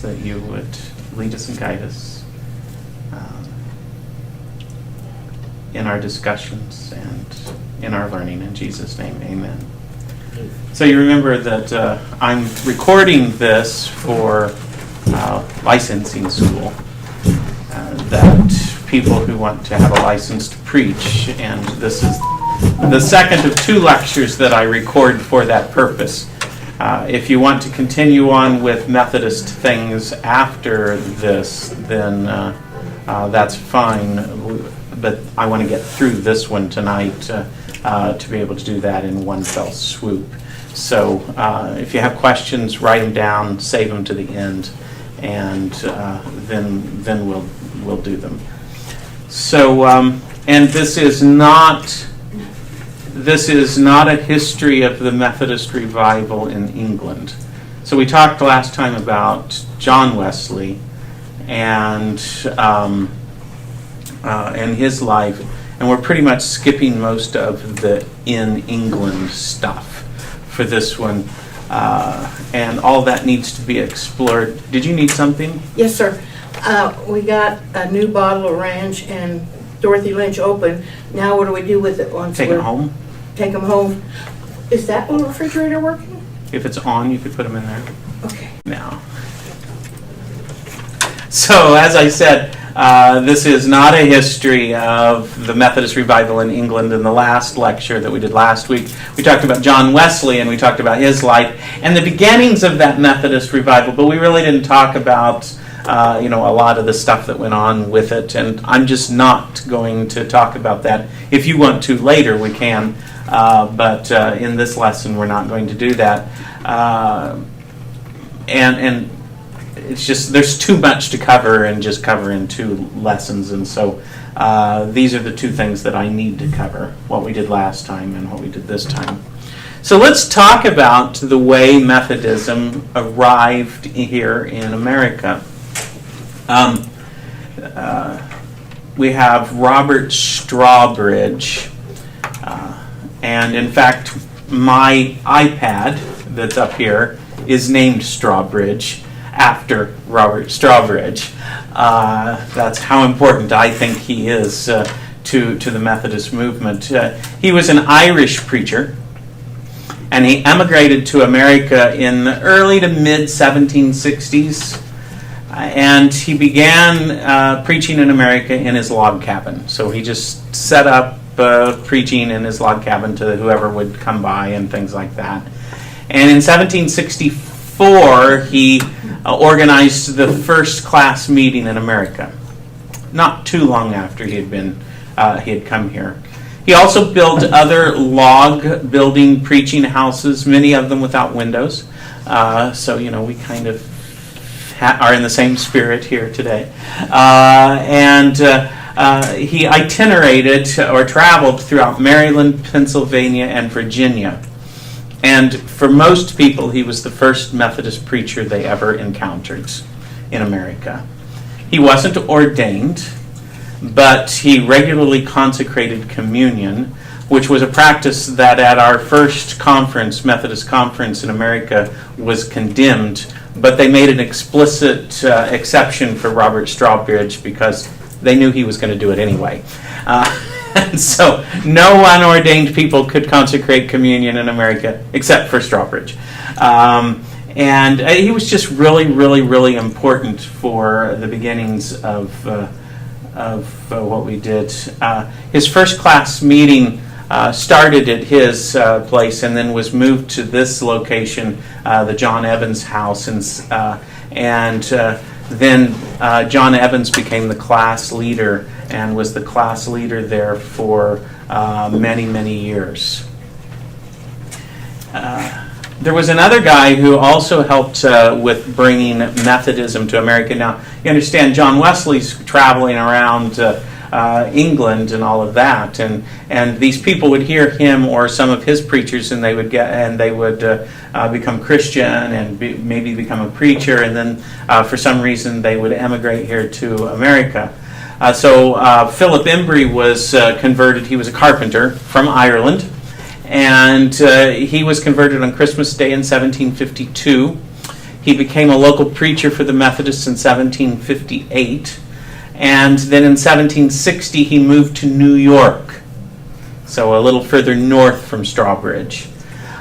that you would lead us and guide us in our discussions and in our learning. In Jesus' name, amen. So you remember that I'm recording this for licensing school, that people who want to have a license to preach, and this is the second of 2 lectures that I record for that purpose. If you want to continue on with Methodist things after this, then that's fine, but I want to get through this one tonight to be able to do that in one fell swoop. So if you have questions, write them down, save them to the end, and then we'll do them. So, and this is not a history of the Methodist revival in England. So we talked last time about John Wesley and his life, and we're pretty much skipping most of the in England stuff for this one, and all that needs to be explored. Did you need something? Yes, sir. We got a new bottle of ranch and Dorothy Lynch open. Now what do we do with it once Take it home. Take them home. Is that little refrigerator working? If it's on, you could put them in there. Okay. Now. So, as I said, this is not a history of the Methodist revival in England. In the last lecture that we did last week, we talked about John Wesley and we talked about his life and the beginnings of that Methodist revival, but we really didn't talk about a lot of the stuff that went on with it, and I'm just not going to talk about that. If you want to later, we can, but in this lesson we're not going to do that. And it's just, there's too much to cover and just cover in 2 lessons, and so these are the 2 things that I need to cover, what we did last time and what we did this time. So let's talk about the way Methodism arrived here in America. We have Robert Strawbridge, and in fact my iPad that's up here is named Strawbridge after Robert Strawbridge. That's how important I think he is to the Methodist movement. He was an Irish preacher, and he emigrated to America in the early to mid 1760s. And he began preaching in America in his log cabin. So he just set up preaching in his log cabin to whoever would come by and things like that. And in 1764, he organized the first class meeting in America. Not too long after he had come here. He also built other log building preaching houses, many of them without windows. So we kind of are in the same spirit here today. He itinerated or traveled throughout Maryland, Pennsylvania, and Virginia. And for most people, he was the first Methodist preacher they ever encountered in America. He wasn't ordained, but he regularly consecrated communion, which was a practice that at our first conference, Methodist conference in America, was condemned. But they made an explicit exception for Robert Strawbridge because they knew he was going to do it anyway. And so no unordained people could consecrate communion in America except for Strawbridge. And he was just really, really, really important for the beginnings of what we did. His first class meeting started at his place and then was moved to this location, the John Evans House, and then John Evans became the class leader and was the class leader there for many, many years. There was another guy who also helped with bringing Methodism to America. Now, you understand, John Wesley's traveling around England and all of that, and these people would hear him or some of his preachers, and they would become Christian and maybe become a preacher, and then for some reason they would emigrate here to America. So Philip Embry was converted. He was a carpenter from Ireland, and he was converted on Christmas Day in 1752. He became a local preacher for the Methodists in 1758. And then in 1760, he moved to New York, so a little further north from Strawbridge.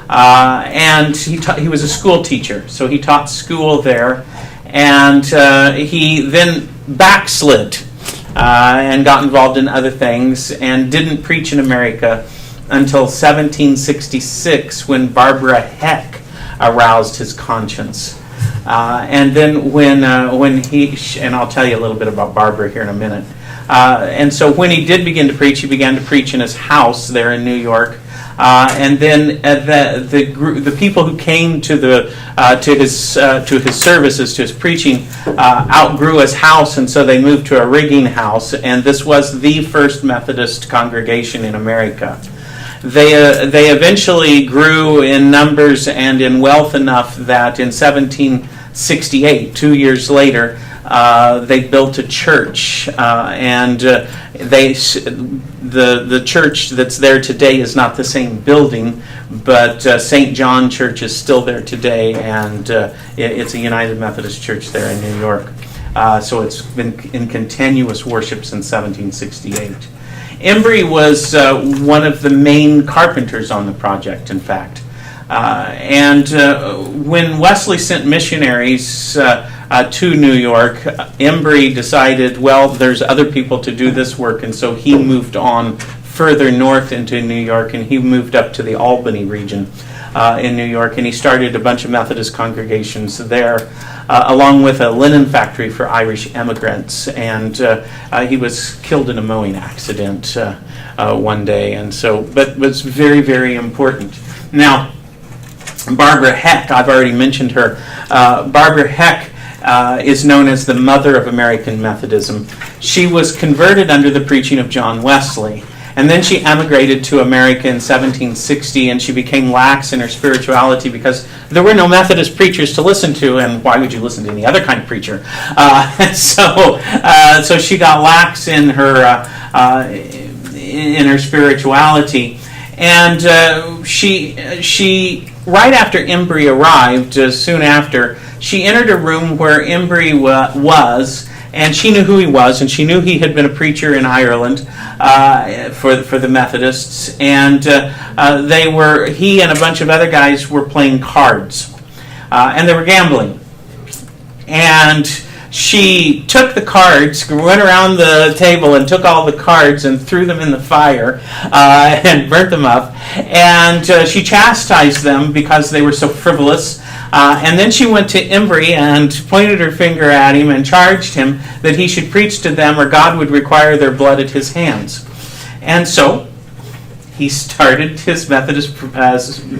And he was a school teacher, so he taught school there. And he then backslid and got involved in other things and didn't preach in America until 1766, when Barbara Heck aroused his conscience. And then when he, and I'll tell you a little bit about Barbara here in a minute. And so when he did begin to preach, he began to preach in his house there in New York. And then the people who came to his services, to his preaching, outgrew his house, and so they moved to a rigging house. And this was the first Methodist congregation in America. They eventually grew in numbers and in wealth enough that in 1768, 2 years later, they built a church, and the church that's there today is not the same building, but St. John Church is still there today, and it's a United Methodist Church there in New York. So it's been in continuous worship since 1768. Embry was one of the main carpenters on the project, in fact. And when Wesley sent missionaries to New York, Embry decided, well, there's other people to do this work, and so he moved on further north into New York, and he moved up to the Albany region in New York, and he started a bunch of Methodist congregations there, along with a linen factory for Irish immigrants. And he was killed in a mowing accident one day, and so, but was very, very important. Now, Barbara Heck, I've already mentioned her. Barbara Heck is known as the mother of American Methodism. She was converted under the preaching of John Wesley. And then she emigrated to America in 1760, and she became lax in her spirituality because there were no Methodist preachers to listen to, and why would you listen to any other kind of preacher? So she got lax in her spirituality, and she right after Embry arrived, soon after, she entered a room where Embry was. And she knew who he was, and she knew he had been a preacher in Ireland for the Methodists. And he and a bunch of other guys were playing cards, and they were gambling. And she took the cards, went around the table, and took all the cards and threw them in the fire and burnt them up. And she chastised them because they were so frivolous. And then she went to Embry and pointed her finger at him and charged him that he should preach to them or God would require their blood at his hands. And so he started his Methodist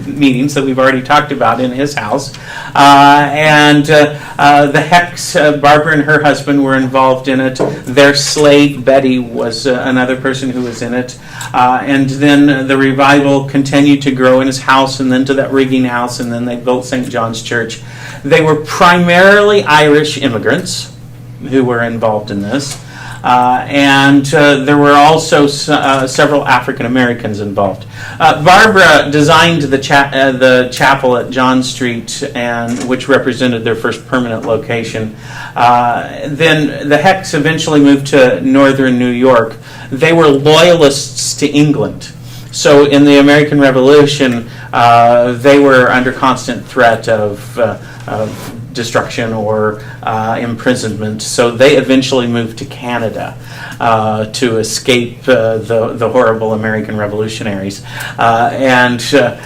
meetings that we've already talked about in his house. The Hecks, Barbara and her husband, were involved in it. Their slave, Betty, was another person who was in it. And then the revival continued to grow in his house, and then to that rigging house, and then they built St. John's Church. They were primarily Irish immigrants who were involved in this. And there were also several African Americans involved. Barbara designed the chapel at John Street, which represented their first permanent location. Then the Hecks eventually moved to northern New York. They were loyalists to England. So in the American Revolution, they were under constant threat of destruction or imprisonment. So they eventually moved to Canada to escape the horrible American revolutionaries. And so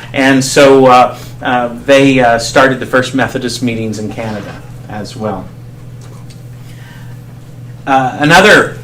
they started the first Methodist meetings in Canada as well. Another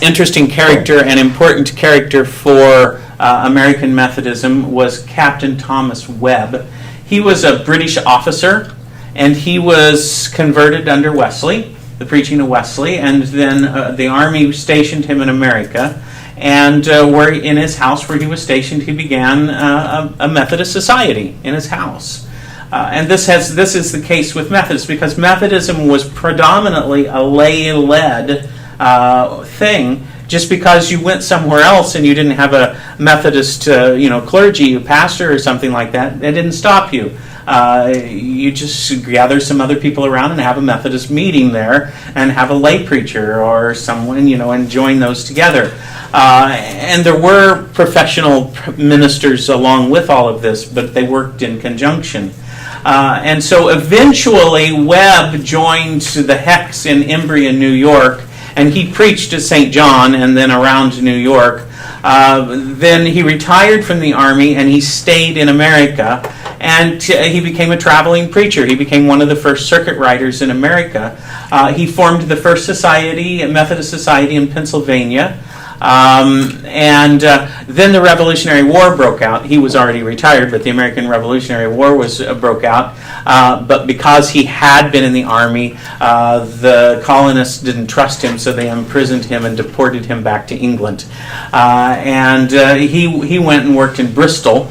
interesting character and important character for American Methodism was Captain Thomas Webb. He was a British officer, and he was converted under Wesley, the preaching of Wesley, and then the Army stationed him in America. And where in his house where he was stationed, he began a Methodist society in his house. And this is the case with Methodists, because Methodism was predominantly a lay-led thing. Just because you went somewhere else and you didn't have a Methodist, clergy, a pastor or something like that, that didn't stop you. you just gather some other people around and have a Methodist meeting there and have a lay preacher or someone, and join those together. And there were professional ministers along with all of this, but they worked in conjunction. And so eventually Webb joined the Hex in Embry in New York, and he preached at St. John and then around New York. Then he retired from the Army and he stayed in America, and he became a traveling preacher. He became one of the first circuit riders in America. He formed the first society, a Methodist society in Pennsylvania. And then the Revolutionary War broke out. He was already retired, but the American Revolutionary War broke out. But because he had been in the Army, the colonists didn't trust him, so they imprisoned him and deported him back to England. And he went and worked in Bristol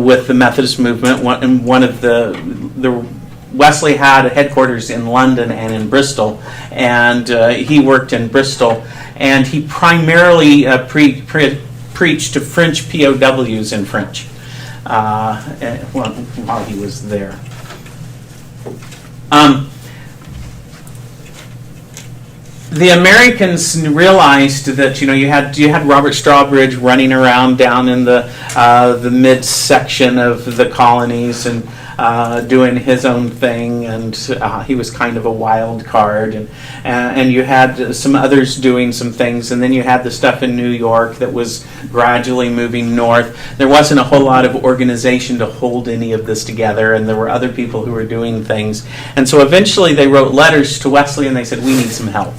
with the Methodist movement. One of the Wesley had a headquarters in London and in Bristol, and he worked in Bristol. And he primarily preached to French POWs in French while he was there. The Americans realized that you had Robert Strawbridge running around down in the midsection of the colonies and doing his own thing, and he was kind of a wild card, and you had some others doing some things, and then you had the stuff in New York that was gradually moving north. There wasn't a whole lot of organization to hold any of this together, and there were other people who were doing things, and so eventually they wrote letters to Wesley and they said, we need some help.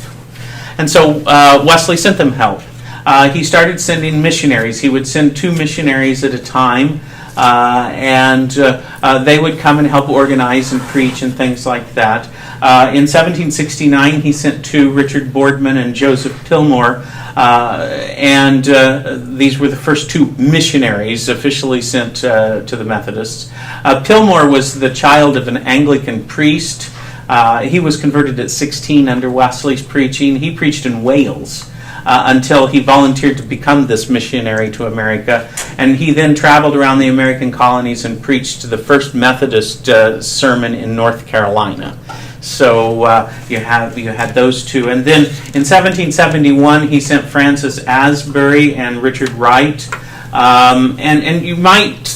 And so Wesley sent them help. He started sending missionaries. He would send 2 missionaries at a time, and they would come and help organize and preach and things like that. In 1769, he sent 2, Richard Boardman and Joseph Pillmore, and these were the first 2 missionaries officially sent to the Methodists. Pillmore was the child of an Anglican priest. He was converted at 16 under Wesley's preaching. He preached in Wales until he volunteered to become this missionary to America. And he then traveled around the American colonies and preached the first Methodist sermon in North Carolina. So you had those 2. And then in 1771, he sent Francis Asbury and Richard Wright. And you might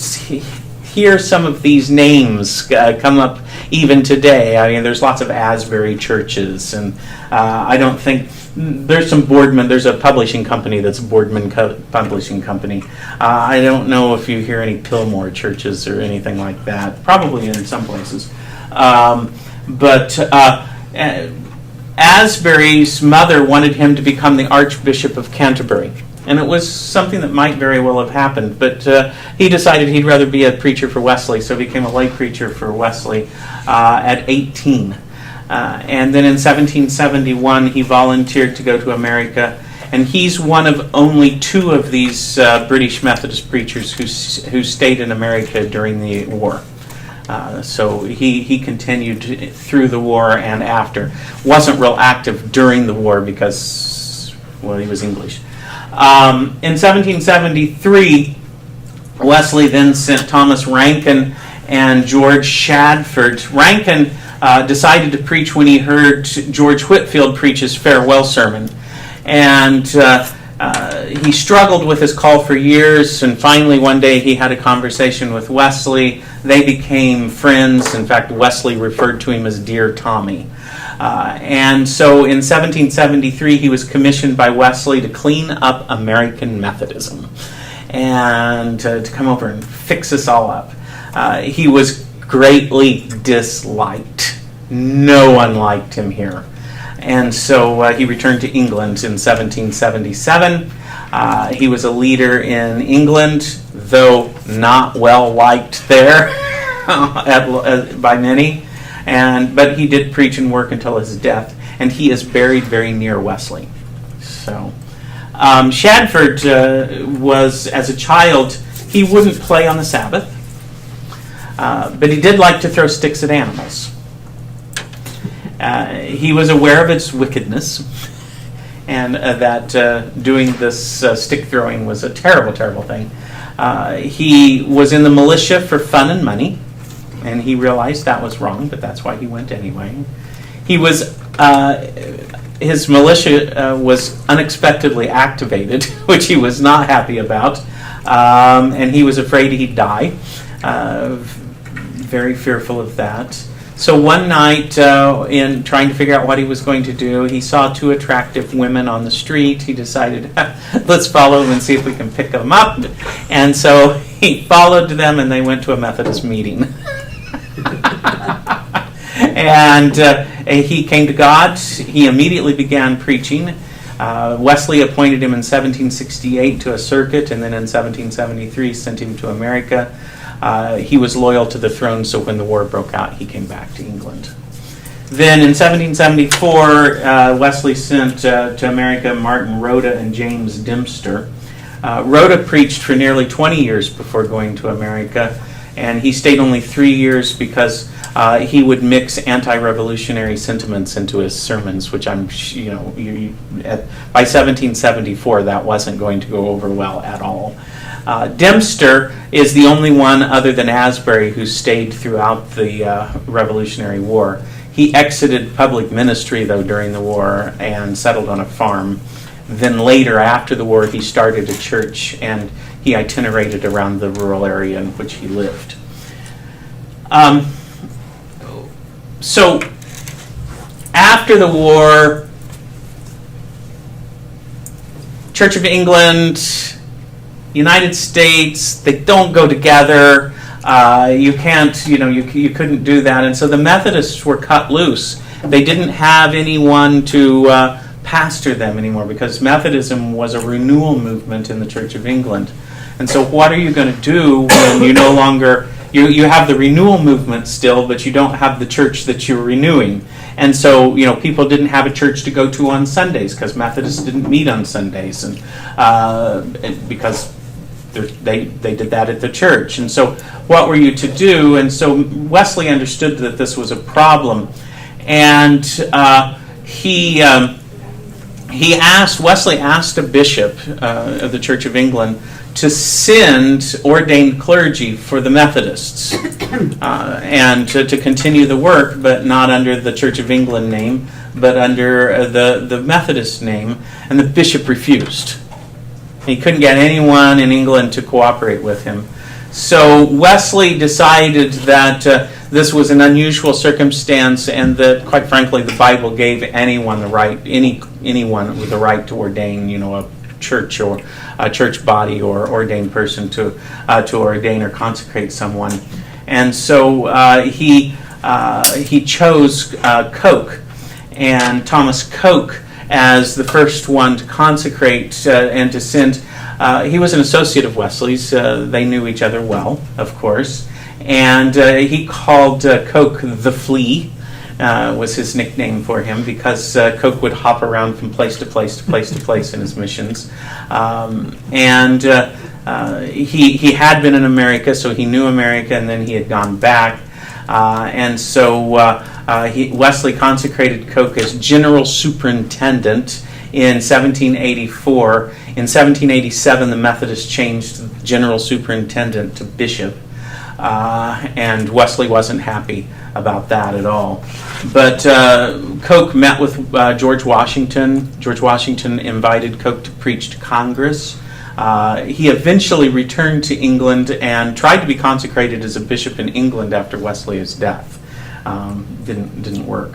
hear some of these names come up even today. I mean, there's lots of Asbury churches, and I don't think there's some Boardman. There's a publishing company that's Boardman Publishing Company. I don't know if you hear any Pillmore churches or anything like that. Probably in some places, but Asbury's mother wanted him to become the Archbishop of Canterbury. And it was something that might very well have happened, but he decided he'd rather be a preacher for Wesley, so he became a lay preacher for Wesley at 18. And then in 1771, he volunteered to go to America, and he's one of only 2 of these British Methodist preachers who stayed in America during the war. So he continued through the war and after. Wasn't real active during the war because, well, he was English. In 1773, Wesley then sent Thomas Rankin and George Shadford. Rankin decided to preach when he heard George Whitefield preach his farewell sermon. And he struggled with his call for years, and finally one day he had a conversation with Wesley. They became friends. In fact, Wesley referred to him as Dear Tommy. And so in 1773, he was commissioned by Wesley to clean up American Methodism and to come over and fix us all up. He was greatly disliked. No one liked him here. And so he returned to England in 1777. He was a leader in England, though not well liked there by many. But he did preach and work until his death, and he is buried very near Wesley. So, Shadford was, as a child, he wouldn't play on the Sabbath, but he did like to throw sticks at animals. He was aware of its wickedness, and that doing this stick throwing was a terrible, terrible thing. He was in the militia for fun and money. And he realized that was wrong, but that's why he went anyway. His militia was unexpectedly activated, which he was not happy about, and he was afraid he'd die. Very fearful of that. So one night, in trying to figure out what he was going to do, he saw two attractive women on the street. He decided, let's follow them and see if we can pick them up. And so he followed them, and they went to a Methodist meeting. And he came to God. He immediately began preaching. Wesley appointed him in 1768 to a circuit, and then in 1773 sent him to America. He was loyal to the throne, so when the war broke out, he came back to England. Then in 1774, Wesley sent to America Martin Rhoda and James Dempster. Rhoda preached for nearly 20 years before going to America, and he stayed only 3 years because he would mix anti-revolutionary sentiments into his sermons, which by 1774 that wasn't going to go over well at all. Dempster is the only one other than Asbury who stayed throughout the Revolutionary War. He exited public ministry, though, during the war and settled on a farm. Then later, after the war, he started a church, and he itinerated around the rural area in which he lived. So, after the war, Church of England, United States, they don't go together. You can't, you couldn't do that. And so the Methodists were cut loose. They didn't have anyone to pastor them anymore because Methodism was a renewal movement in the Church of England. And so what are you going to do when you no longer, you have the renewal movement still, but you don't have the church that you're renewing? And so, people didn't have a church to go to on Sundays because Methodists didn't meet on Sundays, and because they did that at the church. And so what were you to do? And so Wesley understood that this was a problem. And Wesley asked a bishop of the Church of England to send ordained clergy for the Methodists and to continue the work, but not under the Church of England name, but under the Methodist name. And the bishop refused. He couldn't get anyone in England to cooperate with him. So Wesley decided that this was an unusual circumstance, and that, quite frankly, the Bible gave anyone the right, anyone with the right to ordain, a church or a church body or ordained person to ordain or consecrate someone. And so he chose Coke, and Thomas Coke, as the first one to consecrate and to send. He was an associate of Wesley's. They knew each other well, of course. And he called Coke the Flea, was his nickname for him, because Coke would hop around from place to place to place to place in his missions. He had been in America, so he knew America, and then he had gone back. And so Wesley consecrated Coke as general superintendent in 1784. In 1787, the Methodists changed general superintendent to bishop, and Wesley wasn't happy about that at all. But Coke met with George Washington. George Washington invited Coke to preach to Congress. He eventually returned to England and tried to be consecrated as a bishop in England after Wesley's death. Didn't work.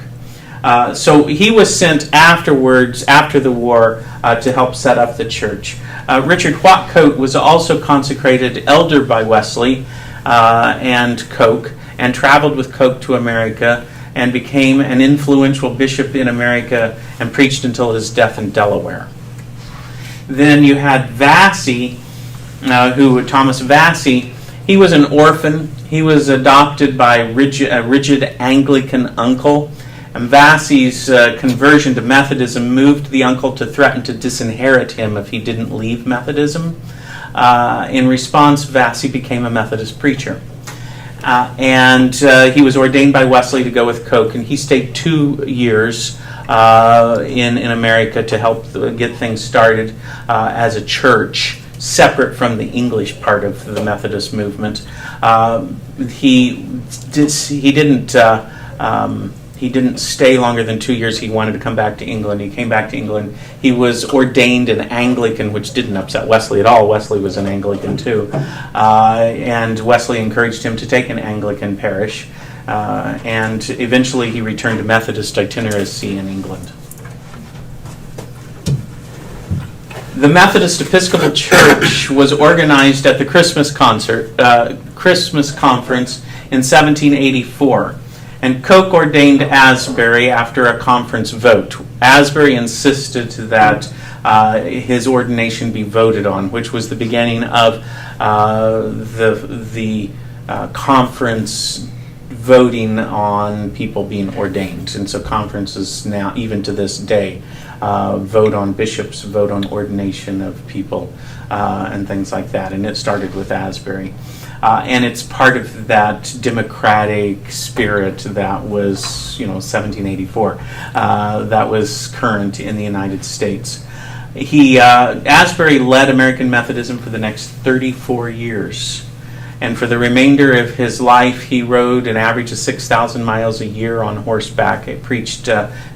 So he was sent afterwards, after the war, to help set up the church. Richard Whatcoat was also consecrated elder by Wesley and Coke, and traveled with Coke to America and became an influential bishop in America and preached until his death in Delaware. Then you had Vassy, Thomas Vassy. He was an orphan. He was adopted by a rigid Anglican uncle. And Vassy's conversion to Methodism moved the uncle to threaten to disinherit him if he didn't leave Methodism. In response, Vassy became a Methodist preacher. And he was ordained by Wesley to go with Coke, and he stayed 2 years in America to help get things started as a church. separate from the English part of the Methodist movement. He didn't stay longer than 2 years. He wanted to come back to England. He came back to England. He was ordained an Anglican, which didn't upset Wesley at all. Wesley was an Anglican too. And Wesley encouraged him to take an Anglican parish. And eventually he returned to Methodist itineracy in England. The Methodist Episcopal Church was organized at the Christmas Conference in 1784. And Coke ordained Asbury after a conference vote. Asbury insisted that his ordination be voted on, which was the beginning of the conference voting on people being ordained. And so conferences now, even to this day, vote on bishops, vote on ordination of people, and things like that. And it started with Asbury. And it's part of that democratic spirit that was, 1784, that was current in the United States. Asbury led American Methodism for the next 34 years. And for the remainder of his life, he rode an average of 6,000 miles a year on horseback. He preached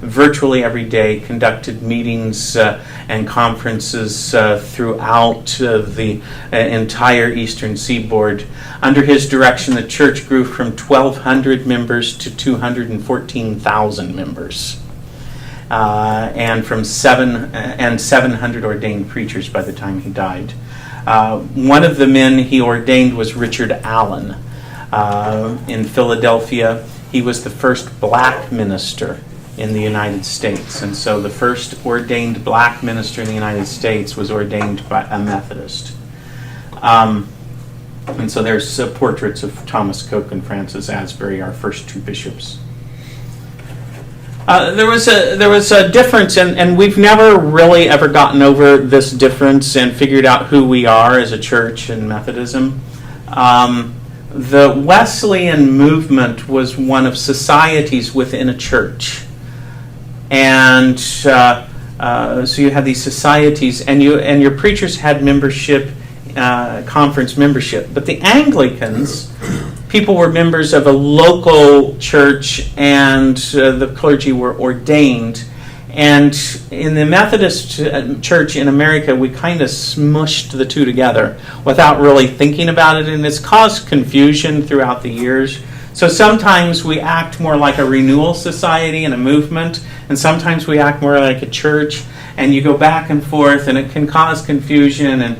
virtually every day, conducted meetings and conferences throughout the entire eastern seaboard. Under his direction, the church grew from 1,200 members to 214,000 members. And from 700 ordained preachers by the time he died. One of the men he ordained was Richard Allen in Philadelphia. He was the first black minister in the United States. And so the first ordained black minister in the United States was ordained by a Methodist. And so there's portraits of Thomas Coke and Francis Asbury, our first two bishops. There was a difference, and we've never really ever gotten over this difference and figured out who we are as a church in Methodism. The Wesleyan movement was one of societies within a church. And so you had these societies, and your preachers had membership, conference membership. But the Anglicans, people were members of a local church, and the clergy were ordained. And in the Methodist Church in America, we kind of smushed the two together without really thinking about it, and it's caused confusion throughout the years. So sometimes we act more like a renewal society and a movement, and sometimes we act more like a church, and you go back and forth, and it can cause confusion and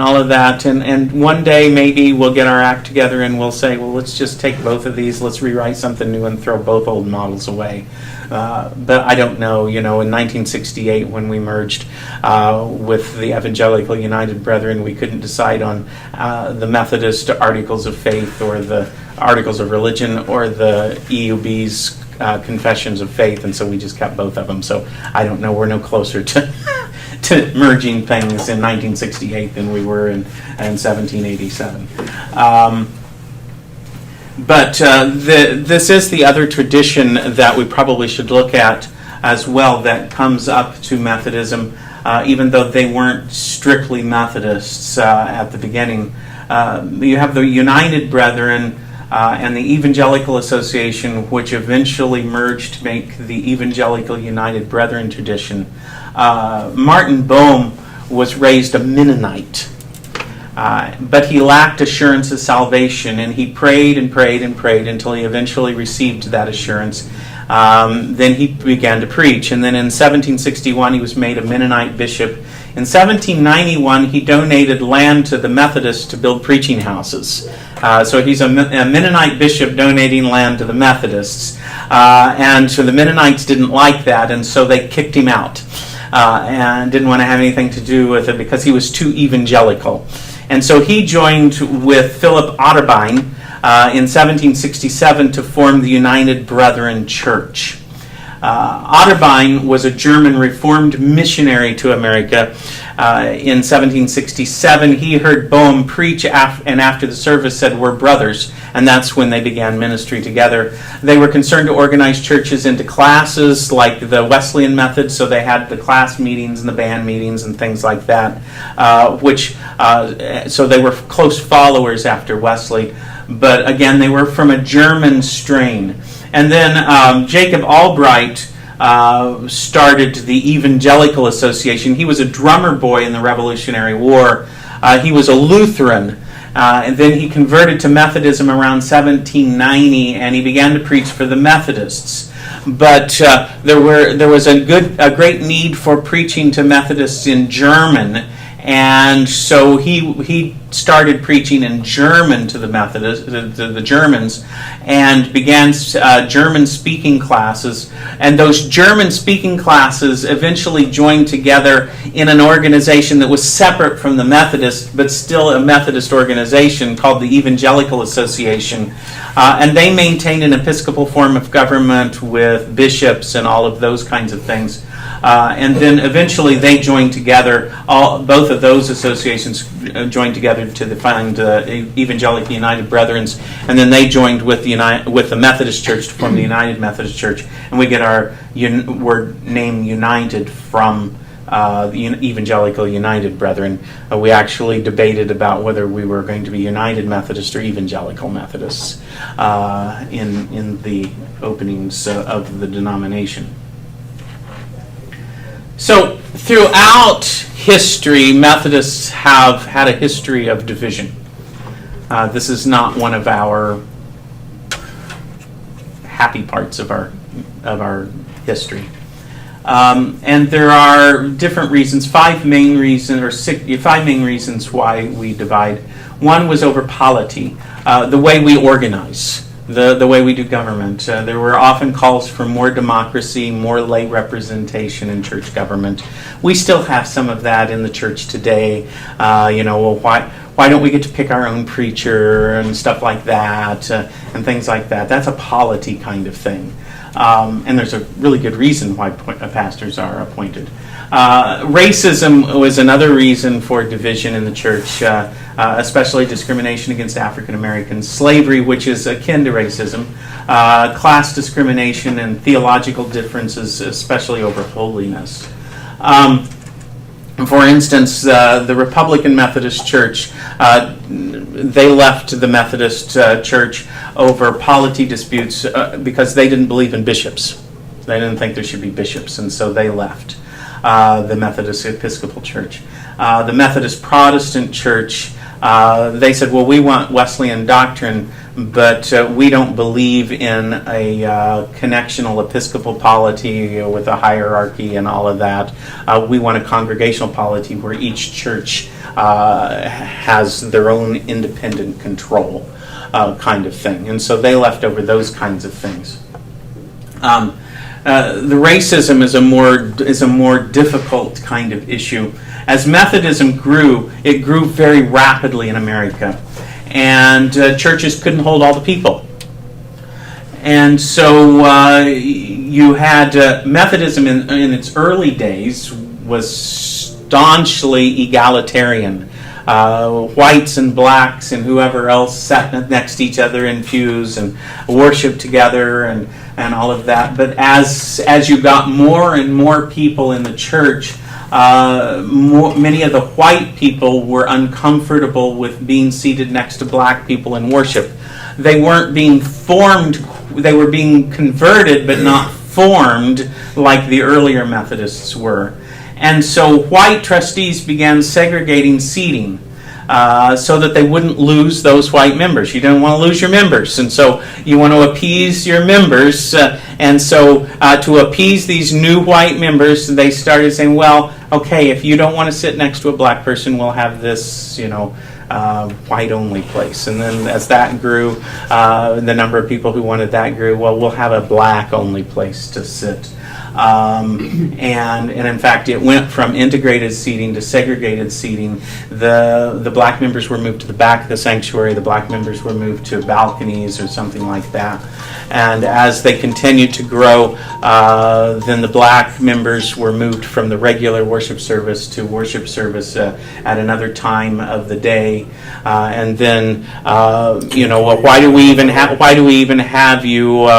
all of that. And one day maybe we'll get our act together and we'll say, well, let's just take both of these, let's rewrite something new and throw both old models away. But I don't know. In 1968 when we merged with the Evangelical United Brethren, we couldn't decide on the Methodist Articles of Faith or the Articles of Religion or the EUB's Confessions of Faith, and so we just kept both of them. So I don't know. We're no closer to merging things in 1968 than we were in 1787. But this is the other tradition that we probably should look at as well that comes up to Methodism, even though they weren't strictly Methodists at the beginning. You have the United Brethren and the Evangelical Association, which eventually merged to make the Evangelical United Brethren tradition. Martin Bohm was raised a Mennonite. But he lacked assurance of salvation, and he prayed and prayed and prayed until he eventually received that assurance. Then he began to preach, and then in 1761 he was made a Mennonite bishop. In 1791 he donated land to the Methodists to build preaching houses. So he's a Mennonite bishop donating land to the Methodists. And so the Mennonites didn't like that, and so they kicked him out and didn't want to have anything to do with it because he was too evangelical. And so he joined with Philip Otterbein in 1767 to form the United Brethren Church. Otterbein was a German Reformed missionary to America. In 1767, he heard Boehm preach, and after the service said, "We're brothers," and that's when they began ministry together. They were concerned to organize churches into classes like the Wesleyan method, so they had the class meetings and the band meetings and things like that, so they were close followers after Wesley. But again, they were from a German strain. And then Jacob Albright started the Evangelical Association. He was a drummer boy in the Revolutionary War. He was a Lutheran. And then he converted to Methodism around 1790, and he began to preach for the Methodists. But there was a great need for preaching to Methodists in German, and so he started preaching in German to the Methodists, to the Germans, and began German speaking classes. And those German speaking classes eventually joined together in an organization that was separate from the Methodists, but still a Methodist organization called the Evangelical Association. And they maintained an Episcopal form of government with bishops and all of those kinds of things. And then eventually they joined together, both of those associations joined together to find Evangelical United Brethren, and then they joined with the Methodist Church to form the United Methodist Church, and we get our word name United from Evangelical United Brethren. We actually debated about whether we were going to be United Methodist or Evangelical Methodists in the openings of the denomination. So, throughout history, Methodists have had a history of division. This is not one of our happy parts of our history. And there are different reasons, five main reasons why we divide. One was over polity, the way we organize. The way we do government. There were often calls for more democracy, more lay representation in church government. We still have some of that in the church today. Why don't we get to pick our own preacher and stuff like that, and things like that. That's a polity kind of thing. And there's a really good reason why pastors are appointed. Racism was another reason for division in the church, especially discrimination against African Americans. Slavery, which is akin to racism. Class discrimination and theological differences, especially over holiness. For instance, the Republican Methodist Church, they left the Methodist Church over polity disputes because they didn't believe in bishops. They didn't think there should be bishops, and so they left the Methodist Episcopal Church. The Methodist Protestant Church, they said, well, we want Wesleyan doctrine, but we don't believe in a connectional Episcopal polity with a hierarchy and all of that. We want a congregational polity where each church has their own independent control kind of thing. And so they left over those kinds of things. The racism is a more difficult kind of issue. As Methodism grew, it grew very rapidly in America, and churches couldn't hold all the people. And so you had Methodism in its early days was staunchly egalitarian. Whites and blacks and whoever else sat next to each other in pews and worshiped together and all of that. But as you got more and more people in the church, many of the white people were uncomfortable with being seated next to black people in worship. They weren't being formed, they were being converted but not formed like the earlier Methodists were. And so white trustees began segregating seating so that they wouldn't lose those white members. You don't want to lose your members, and so you want to appease your members. And so to appease these new white members, they started saying, well, okay, if you don't want to sit next to a black person, we'll have this, white-only place. And then as that grew, the number of people who wanted that grew, well, we'll have a black-only place to sit. And in fact, it went from integrated seating to segregated seating. The black members were moved to the back of the sanctuary. The black members were moved to balconies or something like that. And as they continued to grow, then the black members were moved from the regular worship service to worship service at another time of the day. And then, why do we even have you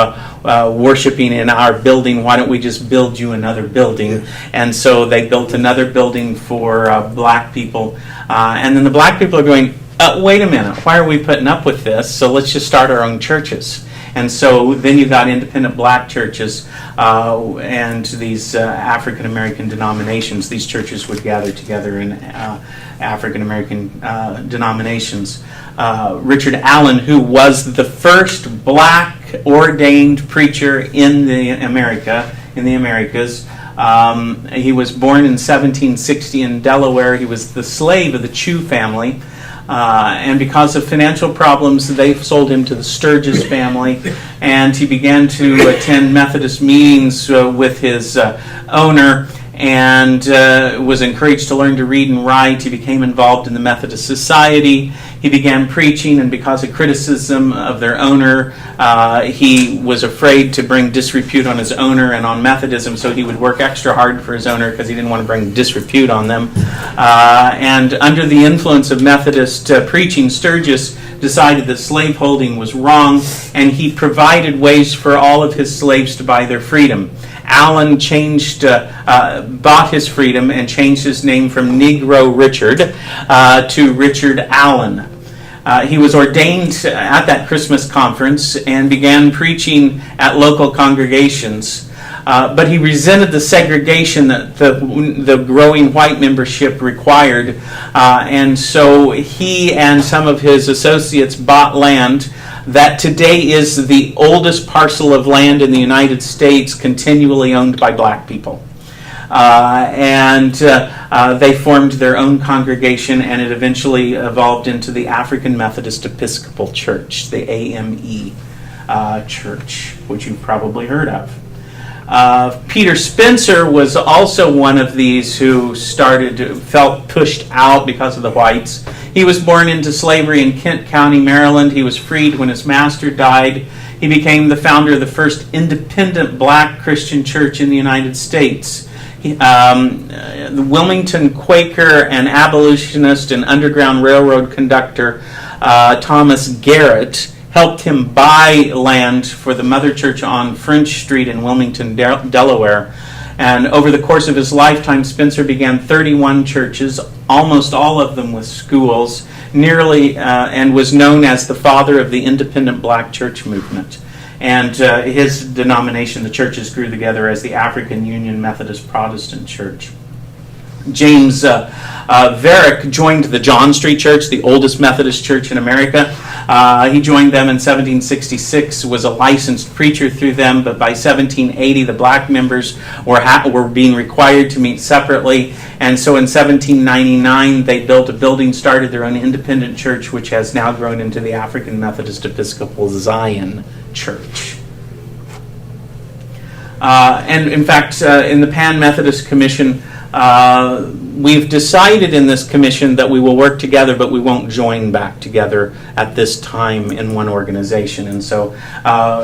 worshiping in our building? Why don't we just build you another building? And so they built another building for black people. And then the black people are going, wait a minute, why are we putting up with this? So let's just start our own churches. And so then you got independent black churches and these African American denominations. These churches would gather together in African American denominations. Richard Allen, who was the first black ordained preacher in the Americas. He was born in 1760 in Delaware. He was the slave of the Chew family. And because of financial problems, they sold him to the Sturgis family, and he began to attend Methodist meetings with his owner, and was encouraged to learn to read and write. He became involved in the Methodist Society. He began preaching, and because of criticism of their owner, he was afraid to bring disrepute on his owner and on Methodism, so he would work extra hard for his owner because he didn't want to bring disrepute on them. And under the influence of Methodist preaching, Sturgis decided that slaveholding was wrong, and he provided ways for all of his slaves to buy their freedom. Allen bought his freedom and changed his name from Negro Richard to Richard Allen. He was ordained at that Christmas conference and began preaching at local congregations. But he resented the segregation that the growing white membership required. And so he and some of his associates bought land that today is the oldest parcel of land in the United States continually owned by black people. And they formed their own congregation, and it eventually evolved into the African Methodist Episcopal Church, the AME Church, which you've probably heard of. Peter Spencer was also one of these who felt pushed out because of the whites. He was born into slavery in Kent County, Maryland. He was freed when his master died. He became the founder of the first independent black Christian church in the United States. The Wilmington Quaker and abolitionist and Underground Railroad conductor Thomas Garrett helped him buy land for the Mother Church on French Street in Wilmington, Delaware. And over the course of his lifetime, Spencer began 31 churches, almost all of them with schools, and was known as the father of the independent black church movement. And his denomination, the churches, grew together as the African Union Methodist Protestant Church. James Varick joined the John Street Church, the oldest Methodist church in America. He joined them in 1766, was a licensed preacher through them, but by 1780 the black members were being required to meet separately, and so in 1799 they built a building, started their own independent church, which has now grown into the African Methodist Episcopal Zion Church. And in fact, in the Pan Methodist Commission, we've decided in this commission that we will work together, but we won't join back together at this time in one organization. And so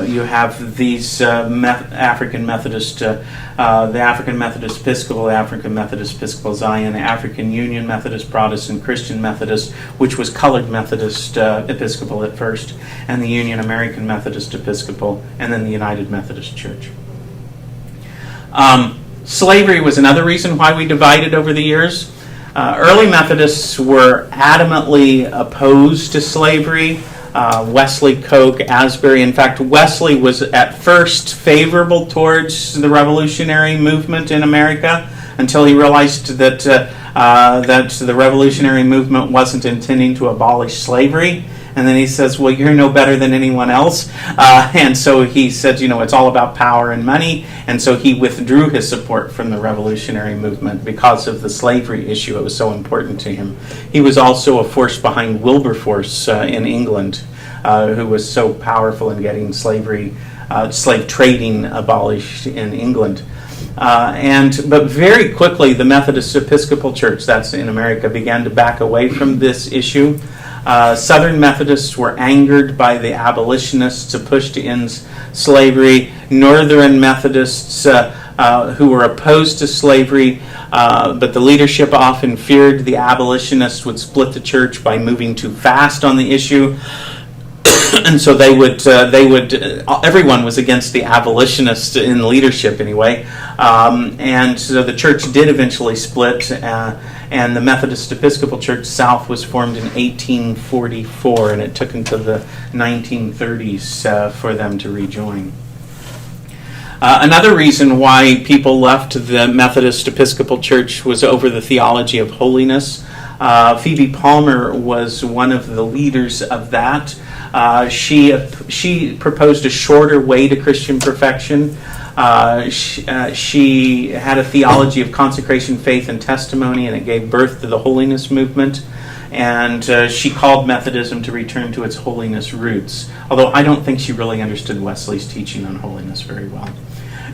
you have these African Methodist, the African Methodist Episcopal, the African Methodist Episcopal Zion, the African Union Methodist Protestant Christian Methodist, which was Colored Methodist Episcopal at first, and the Union American Methodist Episcopal, and then the United Methodist Church. Slavery was another reason why we divided over the years. Early Methodists were adamantly opposed to slavery. Wesley, Coke, Asbury. In fact, Wesley was at first favorable towards the revolutionary movement in America until he realized that the revolutionary movement wasn't intending to abolish slavery. And then he says, well, you're no better than anyone else. And so he said, it's all about power and money. And so he withdrew his support from the revolutionary movement because of the slavery issue. It was so important to him. He was also a force behind Wilberforce in England, who was so powerful in getting slave trading abolished in England. But very quickly, the Methodist Episcopal Church, that's in America, began to back away from this issue. Southern Methodists were angered by the abolitionists to push to end slavery. Northern Methodists who were opposed to slavery, but the leadership often feared the abolitionists would split the church by moving too fast on the issue. And so everyone was against the abolitionists in leadership anyway. And so the church did eventually split, and the Methodist Episcopal Church South was formed in 1844, and it took until the 1930s for them to rejoin. Another reason why people left the Methodist Episcopal Church was over the theology of holiness. Phoebe Palmer was one of the leaders of that. She proposed a shorter way to Christian perfection. She had a theology of consecration, faith, and testimony, and it gave birth to the holiness movement. And she called Methodism to return to its holiness roots, although I don't think she really understood Wesley's teaching on holiness very well.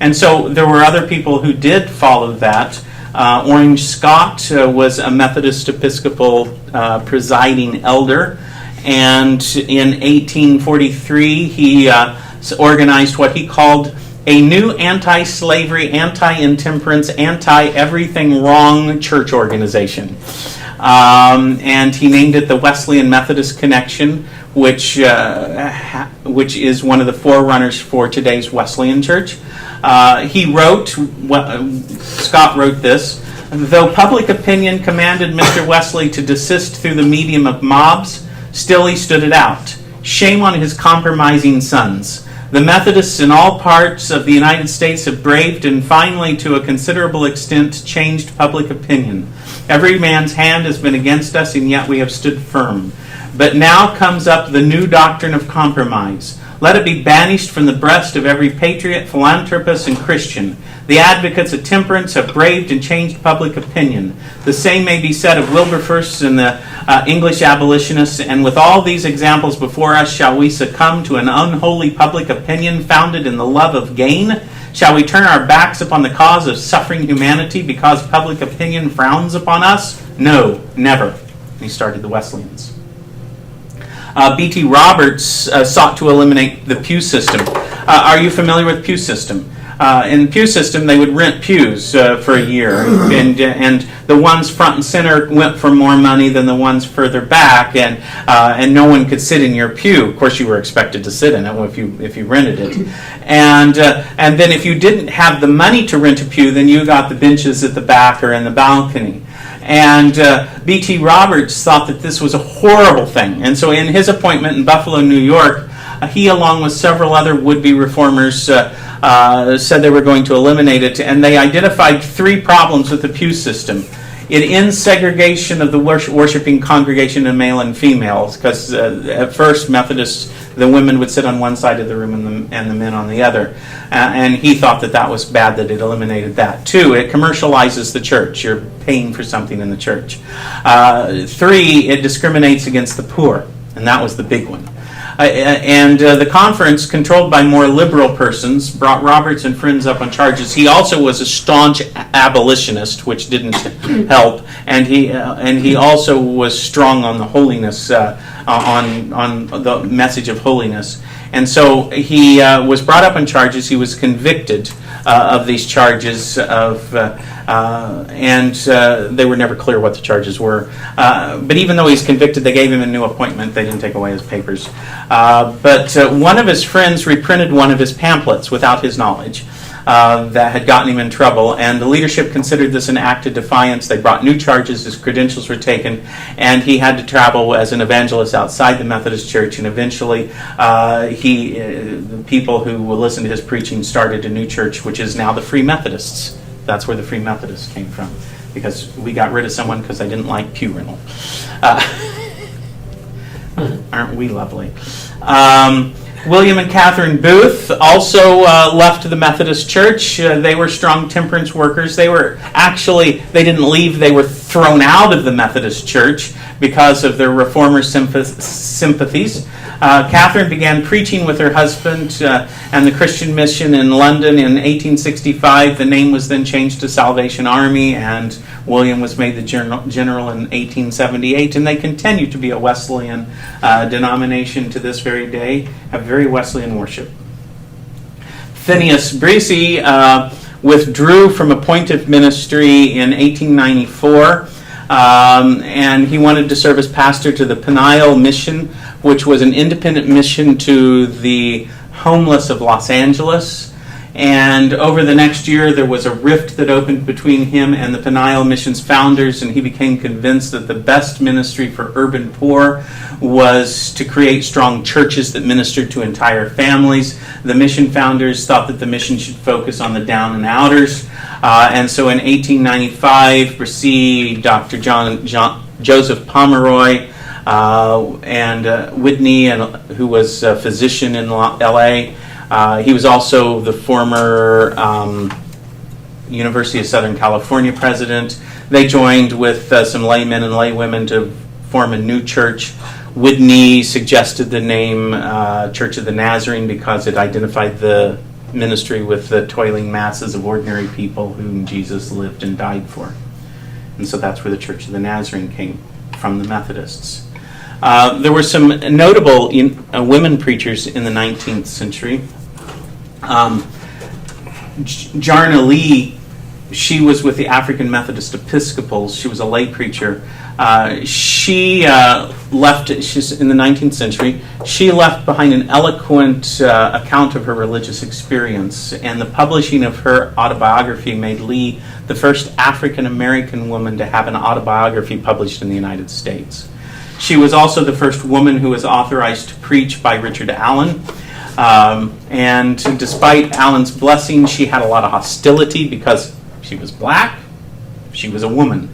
And so there were other people who did follow that. Orange Scott was a Methodist Episcopal presiding elder, and in 1843 he organized what he called a new anti-slavery, anti-intemperance, anti-everything wrong church organization. And he named it the Wesleyan Methodist Connection, which is one of the forerunners for today's Wesleyan Church. Scott wrote this: though public opinion commanded Mr. Wesley to desist through the medium of mobs, still he stood it out. Shame on his compromising sons. The Methodists in all parts of the United States have braved and finally, to a considerable extent, changed public opinion. Every man's hand has been against us, and yet we have stood firm. But now comes up the new doctrine of compromise. Let it be banished from the breast of every patriot, philanthropist, and Christian. The advocates of temperance have braved and changed public opinion. The same may be said of Wilberforce and the English abolitionists, and with all these examples before us, shall we succumb to an unholy public opinion founded in the love of gain? Shall we turn our backs upon the cause of suffering humanity because public opinion frowns upon us? No, never. And he started the Wesleyans. B.T. Roberts sought to eliminate the pew system. Are you familiar with pew system? In the pew system, they would rent pews for a year, and the ones front and center went for more money than the ones further back, and no one could sit in your pew. Of course, you were expected to sit in it if you rented it, and then if you didn't have the money to rent a pew, then you got the benches at the back or in the balcony. And B.T. Roberts thought that this was a horrible thing. And so in his appointment in Buffalo, New York, he, along with several other would-be reformers, said they were going to eliminate it. And they identified 3 problems with the pew system. It ends segregation of the worshiping congregation in male and females, because at first Methodists, the women would sit on one side of the room and the men on the other. And he thought that was bad, that it eliminated that. 2, it commercializes the church. You're paying for something in the church. 3, it discriminates against the poor. And that was the big one. The conference, controlled by more liberal persons, brought Roberts and friends up on charges. He also was a staunch abolitionist, which didn't help, and he also was strong on the holiness, on the message of holiness. And so he was brought up on charges. He was convicted of these charges and they were never clear what the charges were. But even though he's convicted, they gave him a new appointment. They didn't take away his papers. But one of his friends reprinted one of his pamphlets without his knowledge that had gotten him in trouble, and the leadership considered this an act of defiance. They brought new charges. His credentials were taken, and he had to travel as an evangelist outside the Methodist Church, and eventually the people who will listen to his preaching started a new church, which is now the Free Methodists. That's where the Free Methodists came from, because we got rid of someone because they didn't like pew rental. Aren't we lovely? William and Catherine Booth also left the Methodist Church. They were strong temperance workers. They didn't leave, they were thrown out of the Methodist Church because of their reformer sympathies. Catherine began preaching with her husband and the Christian mission in London in 1865. The name was then changed to Salvation Army, and William was made the general in 1878, and they continue to be a Wesleyan denomination to this very day, have very Wesleyan worship. Phineas Breese withdrew from appointed ministry in 1894, and he wanted to serve as pastor to the Peniel Mission, which was an independent mission to the homeless of Los Angeles. And over the next year, there was a rift that opened between him and the Peniel Mission's founders, and he became convinced that the best ministry for urban poor was to create strong churches that ministered to entire families. The mission founders thought that the mission should focus on the down and outers. And so in 1895, received Dr. Joseph Pomeroy and Whitney, who was a physician in L.A., he was also the former University of Southern California president. They joined with some laymen and laywomen to form a new church. Whitney suggested the name Church of the Nazarene because it identified the ministry with the toiling masses of ordinary people whom Jesus lived and died for. And so that's where the Church of the Nazarene came from, the Methodists. There were some notable women preachers in the 19th century. Jarna Lee, she was with the African Methodist Episcopals. She was a lay preacher. She left, she's in the 19th century, she left behind an eloquent account of her religious experience, and the publishing of her autobiography made Lee the first African American woman to have an autobiography published in the United States. She was also the first woman who was authorized to preach by Richard Allen. And despite Allen's blessing, she had a lot of hostility because she was black, she was a woman.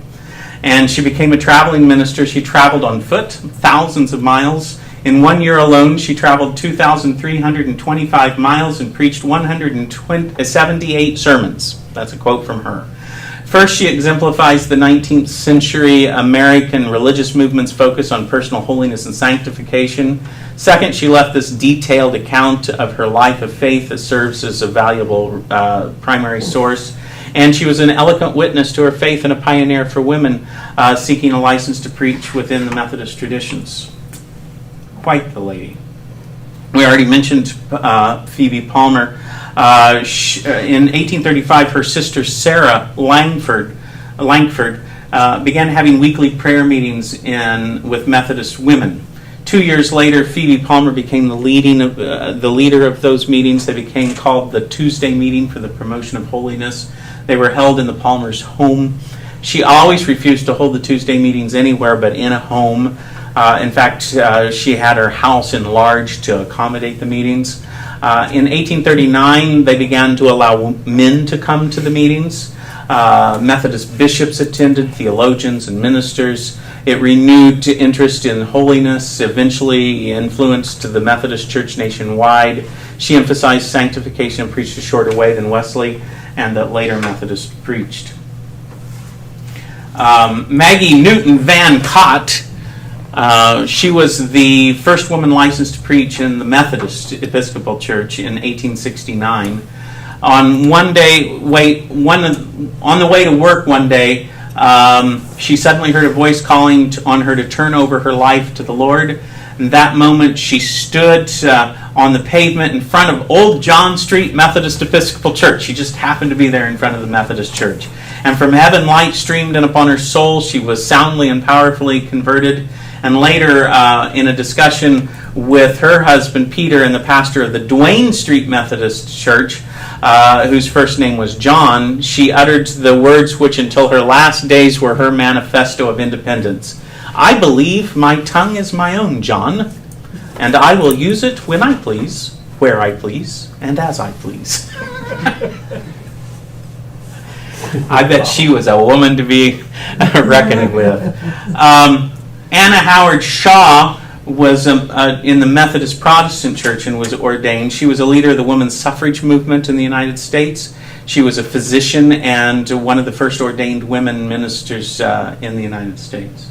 And she became a traveling minister. She traveled on foot thousands of miles. In 1 year alone, she traveled 2,325 miles and preached 178 sermons. That's a quote from her. First, she exemplifies the 19th century American religious movement's focus on personal holiness and sanctification. Second, she left this detailed account of her life of faith that serves as a valuable primary source. And she was an eloquent witness to her faith and a pioneer for women seeking a license to preach within the Methodist traditions. Quite the lady. We already mentioned Phoebe Palmer. In 1835, her sister Sarah Langford began having weekly prayer meetings with Methodist women. 2 years later, Phoebe Palmer became the leader of those meetings. They became called the Tuesday Meeting for the Promotion of Holiness. They were held in the Palmer's home. She always refused to hold the Tuesday meetings anywhere but in a home. In fact, she had her house enlarged to accommodate the meetings. In 1839, they began to allow men to come to the meetings. Methodist bishops attended, theologians and ministers. It renewed interest in holiness, eventually influenced the Methodist Church nationwide. She emphasized sanctification and preached a shorter way than Wesley and that later Methodists preached. Maggie Newton Van Cott, she was the first woman licensed to preach in the Methodist Episcopal Church in 1869. On the way to work one day, she suddenly heard a voice calling on her to turn over her life to the Lord. In that moment, she stood on the pavement in front of Old John Street Methodist Episcopal Church. She just happened to be there in front of the Methodist Church. And from heaven, light streamed in upon her soul. She was soundly and powerfully converted. And later, in a discussion with her husband, Peter, and the pastor of the Duane Street Methodist Church, whose first name was John, she uttered the words which until her last days were her manifesto of independence. "I believe my tongue is my own, John, and I will use it when I please, where I please, and as I please." I bet she was a woman to be reckoned with. Anna Howard Shaw was in the Methodist Protestant Church and was ordained. She was a leader of the women's suffrage movement in the United States. She was a physician and one of the first ordained women ministers in the United States.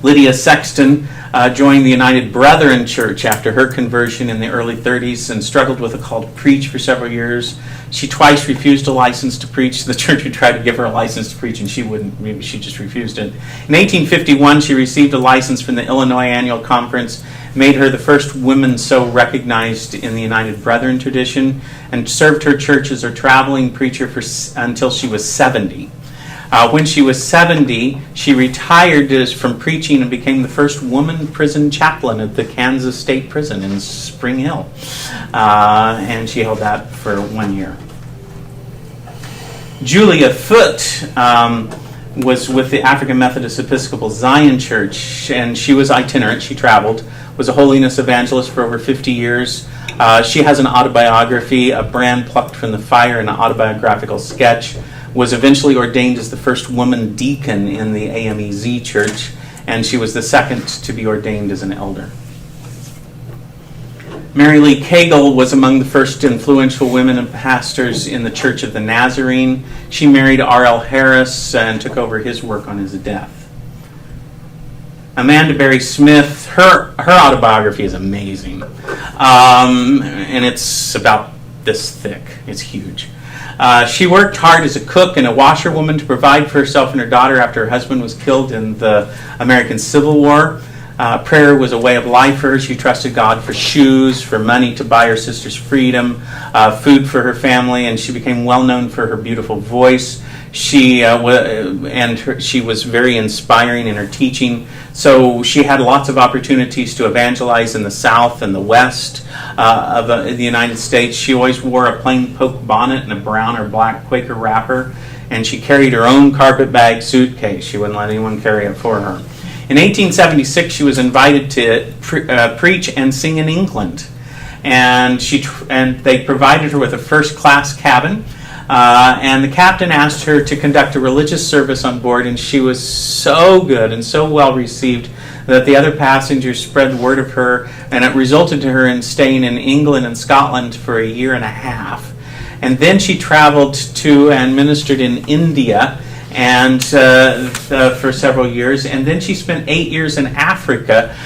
Lydia Sexton joined the United Brethren Church after her conversion in the early 30s and struggled with a call to preach for several years. She twice refused a license to preach. The church would try to give her a license to preach, and she wouldn't. She just refused it. In 1851, she received a license from the Illinois Annual Conference, made her the first woman so recognized in the United Brethren tradition, and served her church as her traveling preacher until she was 70. When she was 70, she retired from preaching and became the first woman prison chaplain at the Kansas State Prison in Spring Hill. And she held that for 1 year. Julia Foote was with the African Methodist Episcopal Zion Church, and she was itinerant. She traveled, was a holiness evangelist for over 50 years. She has an autobiography, A Brand Plucked from the Fire, an autobiographical sketch. Was eventually ordained as the first woman deacon in the AMEZ church, and she was the second to be ordained as an elder. Mary Lee Cagle was among the first influential women and pastors in the Church of the Nazarene. She married R.L. Harris and took over his work on his death. Amanda Berry Smith, her autobiography is amazing, and it's about this thick. It's huge. She worked hard as a cook and a washerwoman to provide for herself and her daughter after her husband was killed in the American Civil War. Prayer was a way of life for her. She trusted God for shoes, for money to buy her sister's freedom, food for her family, and she became well known for her beautiful voice. She was very inspiring in her teaching. So she had lots of opportunities to evangelize in the South and the West of the United States. She always wore a plain poke bonnet and a brown or black Quaker wrapper, and she carried her own carpet bag suitcase. She wouldn't let anyone carry it for her. In 1876, she was invited to preach and sing in England, and they provided her with a first-class cabin. And the captain asked her to conduct a religious service on board, and she was so good and so well received that the other passengers spread word of her, and it resulted to her in staying in England and Scotland for a year and a half. And then she traveled to and ministered in India and for several years, and then she spent 8 years in Africa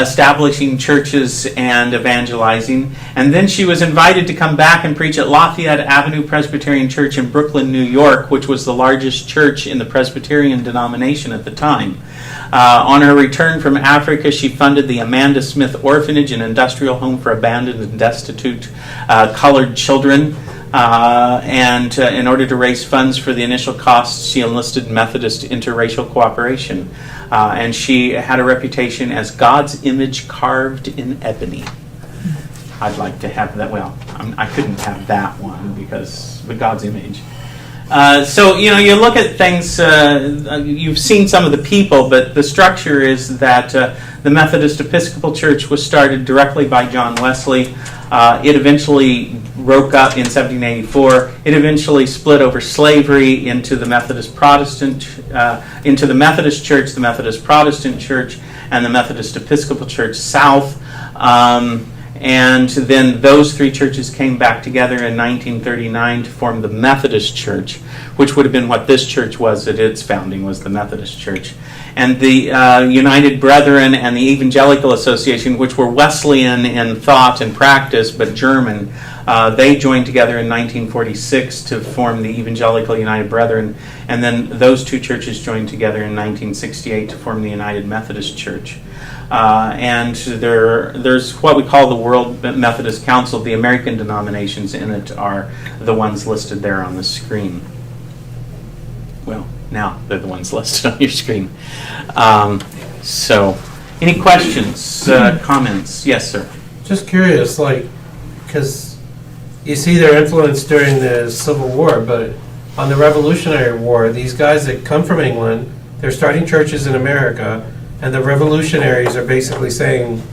establishing churches and evangelizing, and then she was invited to come back and preach at Lafayette Avenue Presbyterian Church in Brooklyn, New York, which was the largest church in the Presbyterian denomination at the time. On her return from Africa, she funded the Amanda Smith Orphanage, an industrial home for abandoned and destitute colored children. And in order to raise funds for the initial costs, she enlisted Methodist interracial cooperation. And she had a reputation as God's image carved in ebony. I'd like to have that. Well, I couldn't have that one with God's image. So, you look at things, you've seen some of the people, but the structure is that the Methodist Episcopal Church was started directly by John Wesley. It eventually broke up in 1784. It eventually split over slavery into the Methodist Protestant, into the Methodist Church, the Methodist Protestant Church, and the Methodist Episcopal Church South. And then those three churches came back together in 1939 to form the Methodist Church, which would have been what this church was at its founding, was the Methodist Church. And the United Brethren and the Evangelical Association, which were Wesleyan in thought and practice, but German, they joined together in 1946 to form the Evangelical United Brethren. And then those two churches joined together in 1968 to form the United Methodist Church. And there's what we call the World Methodist Council. The American denominations in it are the ones listed there on the screen. Well, now they're the ones listed on your screen. So, any questions, comments? Yes, sir. Just curious, because you see their influence during the Civil War, but on the Revolutionary War, these guys that come from England, they're starting churches in America, and the revolutionaries are basically saying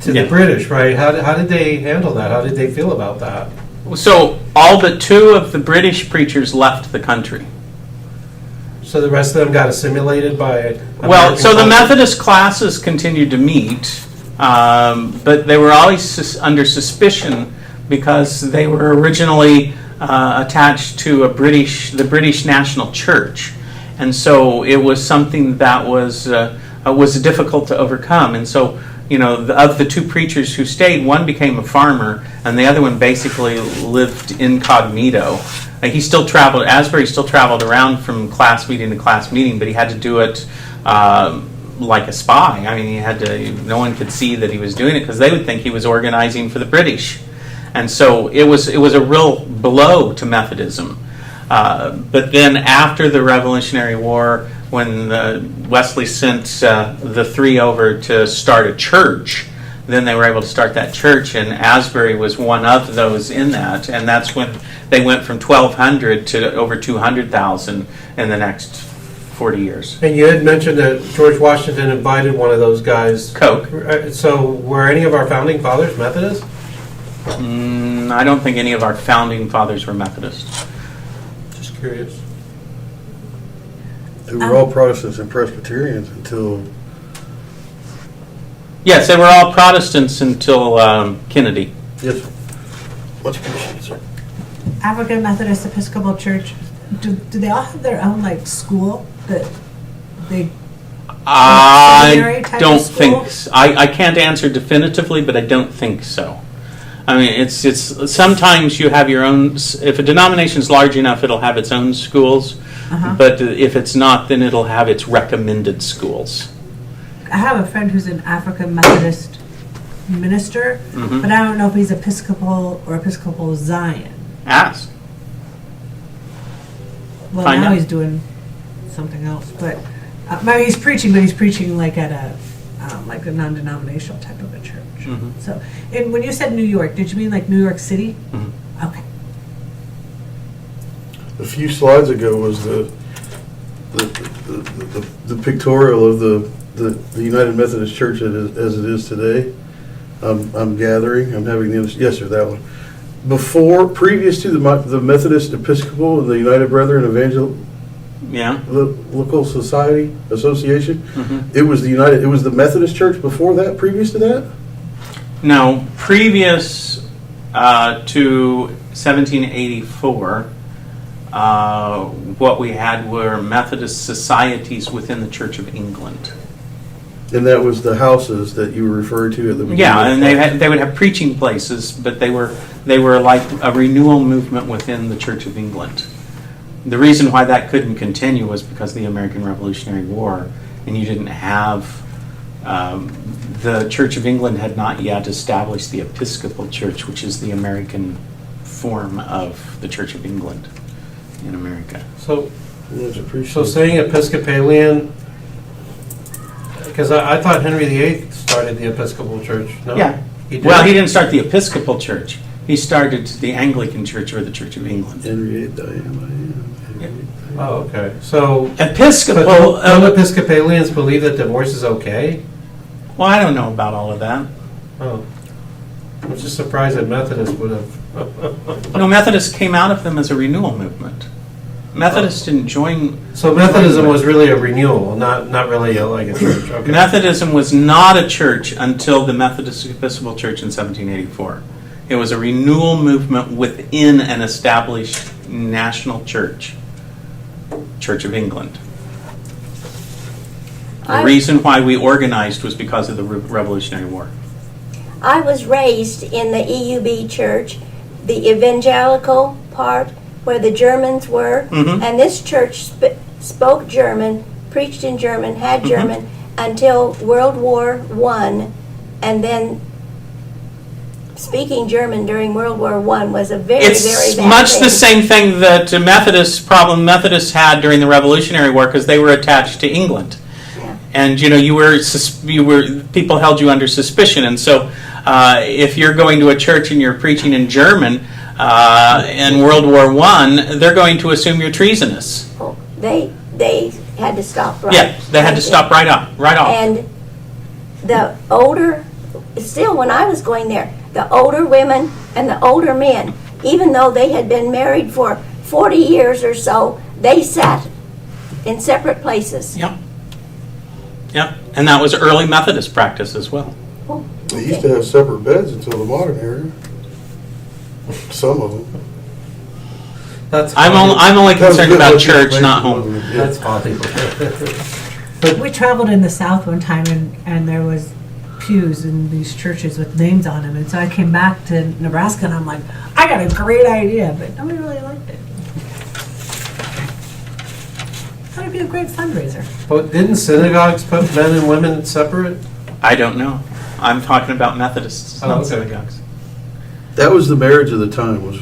to the British, right? How did they handle that? How did they feel about that? So all but two of the British preachers left the country. So the rest of them got assimilated by the Methodist classes continued to meet, but they were always under suspicion because they were originally attached to the British National Church, and so it was something that was difficult to overcome. And so, of the two preachers who stayed, one became a farmer, and the other one basically lived incognito. He still traveled. Asbury still traveled around from class meeting to class meeting, but he had to do it like a spy. I mean, he had to. No one could see that he was doing it because they would think he was organizing for the British. And so it was a real blow to Methodism. But then after the Revolutionary War, when Wesley sent the three over to start a church, then they were able to start that church, and Asbury was one of those in that. And that's when they went from 1,200 to over 200,000 in the next 40 years. And you had mentioned that George Washington invited one of those guys. Coke. So were any of our founding fathers Methodists? I don't think any of our founding fathers were Methodists. Just curious. They were all Protestants and Presbyterians until... Yes, they were all Protestants until Kennedy. Yes, sir. Much appreciated, sir. African Methodist Episcopal Church, do they all have their own school that they? Seminary I type don't of school? think so. I can't answer definitively, but I don't think so. I mean, it's sometimes you have your own. If a denomination is large enough, it'll have its own schools. Uh-huh. But if it's not, then it'll have its recommended schools. I have a friend who's an African Methodist minister, Mhm. but I don't know if he's Episcopal or Episcopal Zion. Ask. Well, Find now out. he's doing something else, but he's preaching, but he's preaching at a non-denominational type of a church. Mhm. So, and when you said New York, did you mean New York City? Mhm. Okay. A few slides ago was the pictorial of the United Methodist Church as it is today. I'm gathering. I'm having the yes, sir, that one. Previous to the Methodist Episcopal and the United Brethren Yeah. Evangelical Society Association, Mhm. it was the Methodist Church before that. Previous to that, No, previous to 1784, what we had were Methodist societies within the Church of England. and that was the houses that you were referring to at the beginning. Yeah, and they would have preaching places, but they were like a renewal movement within the Church of England. The reason why that couldn't continue was because of the American Revolutionary War, and you didn't have the Church of England had not yet established the Episcopal Church, which is the American form of the Church of England in America. So Yes, appreciate So it. saying Episcopalian, because I thought Henry VIII started the Episcopal Church. No? Yeah. He did? Well, he didn't start the Episcopal Church. He started the Anglican Church or the Church of England. Henry VIII, Diane. Oh, okay. So, Episcopal. but don't Episcopalians believe that divorce is okay? Well, I don't know about all of that. Oh. I'm just surprised that Methodists would have. No, Methodists came out of them as a renewal movement. Methodists didn't join. So Methodism was really a renewal, not really like a church. Okay. Methodism was not a church until the Methodist Episcopal Church in 1784. It was a renewal movement within an established national church, Church of England. The reason why we organized was because of the Revolutionary War. I was raised in the EUB church, the evangelical part where the Germans were, Mhm. and this church spoke German, preached in German, had German until World War I, and then speaking German during World War I was a very, very It's bad much thing. the same thing that Methodists had during the Revolutionary War because they were attached to England. Yeah. And people held you under suspicion, and so if you're going to a church and you're preaching in German in World War I, they're going to assume you're treasonous. Oh, they had to stop right. Yeah, they had to right stop right off. And the older, still when I was going there, the older women and the older men, even though they had been married for 40 years or so, they sat in separate places. Yep. Yep. And that was early Methodist practice as well. Oh, They used to have separate beds until the modern era. Some of them. That's I'm only That was concerned good about legislation, church, not home. wasn't it? Yeah. That's Hollywood. We traveled in the South one time, and there was pews in these churches with names on them, and so I came back to Nebraska, and I'm like, I got a great idea, but nobody really liked it. Thought it'd be a great fundraiser. But didn't synagogues put men and women separate? I don't know. I'm talking about Methodists, Oh, not okay. synagogues. That was the marriage of the time, was